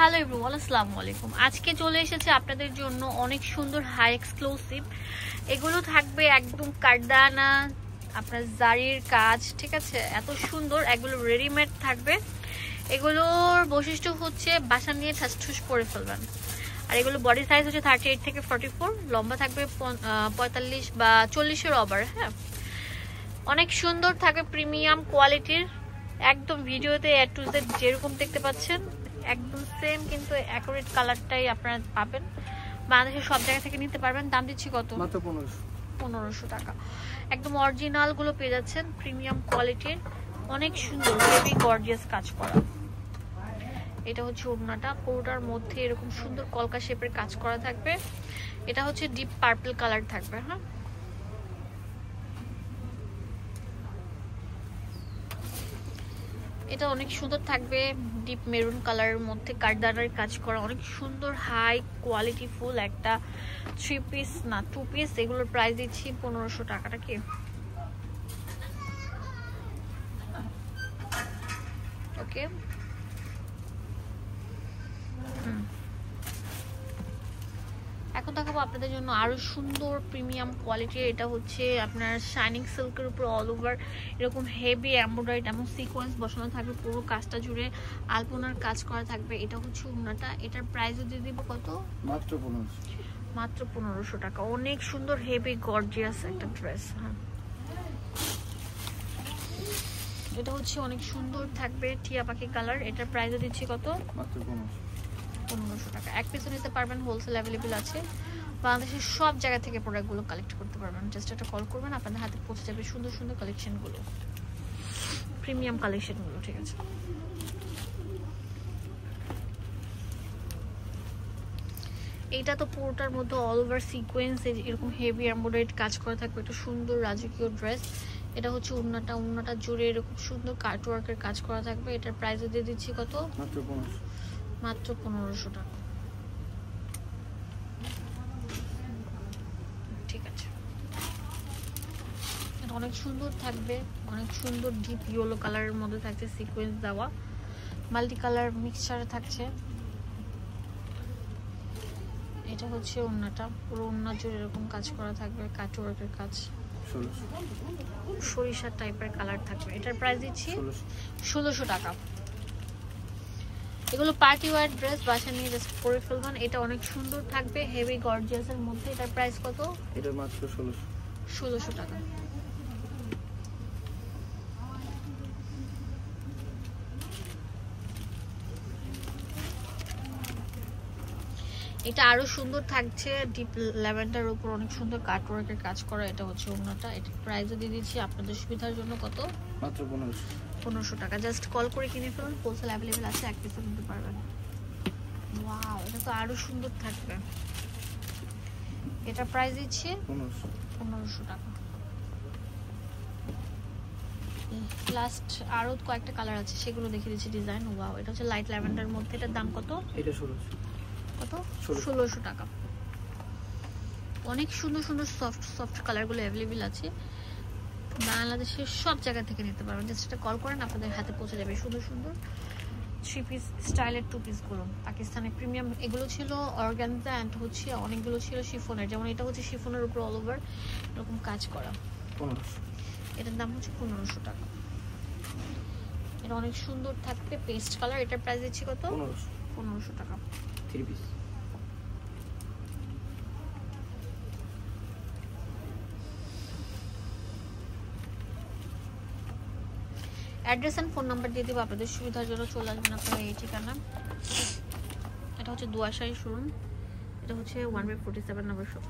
Hello everyone, আসসালামু আলাইকুম। আজকে চলে এসেছে আপনাদের জন্য অনেক সুন্দর হাই এক্সক্লুসিভ। এগুলো থাকবে একদম কারদানা, আপনার জারির কাজ, ঠিক আছে, এত সুন্দর। এগুলো রেডিমেড থাকবে। এগুলোর বৈশিষ্ট্য হচ্ছে বাসা নিয়ে ঠাসঠুস করে ফেলবেন। আর এগুলো বডি সাইজ হচ্ছে 38 থেকে 44, লম্বা থাকবে 45 বা 40-এর ওভার। হ্যাঁ, অনেক সুন্দর থাকবে, প্রিমিয়াম কোয়ালিটির। একদম ভিডিওতে এ টু জেড যেরকম দেখতে পাচ্ছেন একদম সেম, কিন্তু অ্যাকুরেট কালারটাই আপনারা পাবেন। বাংলাদেশের সব জায়গা থেকে নিতে পারবেন। দাম দিচ্ছি কত? মাত্র 1500 টাকা। একদম অরিজিনাল গুলো পেয়ে যাচ্ছেন, প্রিমিয়াম কোয়ালিটির, অনেক সুন্দর হেভি গর্জিয়াস কাজ করা। এটা হচ্ছে ওড়নাটা, পুরোটার মধ্যে এরকম সুন্দর কলকা শেপের কাজ করা থাকবে। এটা হচ্ছে ডিপ পার্পল কালার থাকবে। হ্যাঁ, এটা অনেক সুন্দর থাকবে, ডিপ মেরুন কালারের মধ্যে কারদানার কাজ করা, অনেক সুন্দর হাই কোয়ালিটি ফুল একটা 3 পিস না 2 পিস। এগুলোর প্রাইস দিচ্ছি 1500 টাকাটা কি ওকে। এখন দেখাবো আপনাদের জন্য আরো সুন্দর প্রিমিয়াম কোয়ালিটির। এটা হচ্ছে আপনার শাইনিং সিল্কের উপর অল ওভার এরকম হেভি এমব্রয়ডারি এবং সিকোয়েন্স বসানো থাকবে, পুরো কাজটা জুড়ে আলপনার কাজ করা থাকবে। এটা হচ্ছে ওড়নাটা। এটার প্রাইসও দিয়ে দিব কত? মাত্র 1500 টাকা। অনেক সুন্দর হেভি গর্জিয়াস একটা ড্রেস। হ্যাঁ, এটা হচ্ছে অনেক সুন্দর থাকবে টিয়া পাখি কালার। এটার প্রাইসও দিচ্ছি কত? মাত্র 1500 টাকা। এক পিসও নিতে পারবেন, হোলসেল অ্যাভেলেবেল আছে। বাংলাদেশের সব জায়গা থেকে প্রোডাক্টগুলো কালেক্ট করতে পারবেন। জাস্ট একটা কল করবেন, আপনাদের হাতে পৌঁছে যাবে সুন্দর সুন্দর কালেকশনগুলো, প্রিমিয়াম কালেকশনগুলো, ঠিক আছে। এইটা তো পুরোটার মধ্যে অল ওভার সিকোয়েন্স এরকম হেভি এমব্রয়ডারি কাজ করা থাকবে, একটা সুন্দর রাজকীয় ড্রেস। এটা হচ্ছে ওড়নাটা জুড়ে এরকম সুন্দর কাটওয়ার্কের কাজ করা থাকবে। এটার প্রাইসও দিয়ে দিচ্ছি কত? মাত্র 1500 টাকা। ঠিক আছে, এটা অনেক সুন্দর থাকবে, অনেক সুন্দর ডিপ ইয়েলো কালারের মধ্যে থাকছে, সিকোয়েন্স দেওয়া, মাল্টি কালার মিক্সচারে থাকছে। এটা হচ্ছে ওড়নাটা, পুরো ওড়না জুড়ে এরকম কাজ করা থাকবে, কাটওয়ার্কের কাজ, সরিষা টাইপের কালার থাকবে। এটার প্রাইস দিচ্ছি 1600 টাকা। এগুলো পার্টি ওয়্যার ড্রেস, বাসা নিয়ে জাস্ট পরে ফেলবেন। এটা অনেক সুন্দর থাকবে, হেভি গর্জিয়াসের মধ্যে। এটার প্রাইস কত? এটা মাত্র 1600 টাকা। এটা আরো সুন্দর থাকছে, ডিপ ল্যাভেন্ডার উপর অনেক সুন্দর কাটওয়ার্কের কাজ করা। এটা হচ্ছে ওড়নাটা। এটার প্রাইসও দিয়ে দিচ্ছি আপনাদের সুবিধার জন্য কত? মাত্র 1500 টাকা। জাস্ট কল করে কিনে ফেলুন, হোলসেল অ্যাভেলেবেল আছে, এক পিসও নিতে পারবেন। ওয়াও, এটা তো আরো সুন্দর থাকবে। এটা প্রাইস দিচ্ছি 1500 টাকা। লাস্ট আরো কয়েকটা কালার আছে, সেগুলো দেখিয়ে দিচ্ছি ডিজাইন। ওয়াও, এটা হচ্ছে লাইট ল্যাভেন্ডার মধ্যে। এটার দাম কত? এটা কত? 1600 টাকা। অনেক সুন্দর সুন্দর সফট কালারগুলো অ্যাভেলেবেল আছে, বাংলাদেশের সব জায়গা থেকে নিতে পারবেন। জাস্ট একটা কল করেন, আপনাদের হাতে পৌঁছে যাবে সুন্দর সুন্দর 3 পিস স্টাইলের 2 পিস গুলো। পাকিস্তানি প্রিমিয়াম এগুলো ছিল অর্গানজা, এন্ড হচ্ছে অনেকগুলো ছিল শিফনের। যেমন এটা হচ্ছে শিফনের উপর অল ওভার এরকম কাজ করা। এটার দাম হচ্ছে 1500 টাকা। এটা অনেক সুন্দর থাকবে, পেস্ট কালার। এটার প্রাইস দিচ্ছি কত? 1500 টাকা। 3 পিস। অ্যাড্রেস এন্ড ফোন নাম্বার দিয়ে দিব আপনাদের সুবিধার জন্য। চলে আসবেন আপনারা এই ঠিকানা। এটা হচ্ছে দুয়াশাই শোরুম। এটা হচ্ছে 1/47 নম্বর শপ।